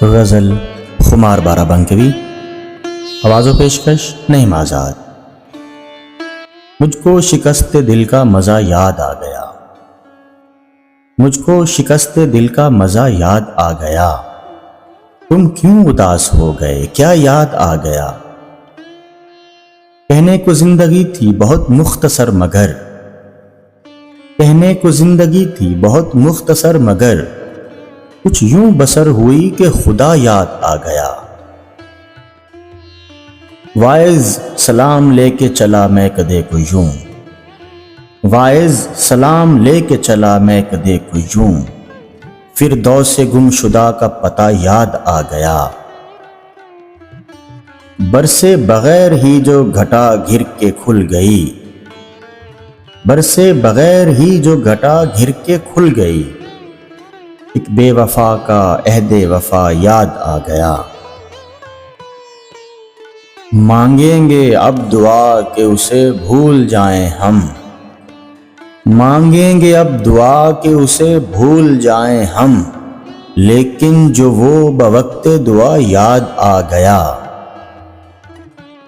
गज़ल खुमार बाराबंकवी। आवाज़ो पेशकश नईम आज़ाद। मुझको शिकस्ते दिल का मज़ा याद आ गया, मुझको शिकस्ते दिल का मज़ा याद आ गया। तुम क्यों उदास हो गए, क्या याद आ गया। कहने को जिंदगी थी बहुत मुख्तसर मगर, कहने को जिंदगी थी बहुत मुख्तसर मगर कुछ यूं बसर हुई कि खुदा याद आ गया। वाइज सलाम लेके चला मैं कदे को यूं, वाइज सलाम लेके चला मैं कदे को यूं, फिर दौ से गुमशुदा का पता याद आ गया। बरसे बगैर ही जो घटा घिर के खुल गई, बरसे बगैर ही जो घटा घिर के खुल गई, एक बेवफा का अहदे वफा याद आ गया। मांगेंगे अब दुआ कि उसे भूल जाएं हम, मांगेंगे अब दुआ कि उसे भूल जाएं हम, लेकिन जो वो बवक्ते दुआ याद आ गया।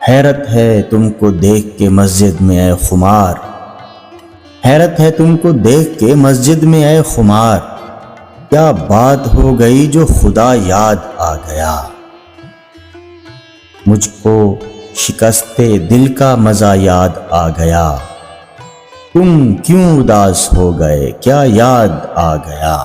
हैरत है तुमको देख के मस्जिद में ऐ खुमार, हैरत है तुमको देख के मस्जिद में ऐ खुमार, क्या बात हो गई जो खुदा याद आ गया। मुझको शिकस्ते दिल का मज़ा याद आ गया। तुम क्यों उदास हो गए, क्या याद आ गया।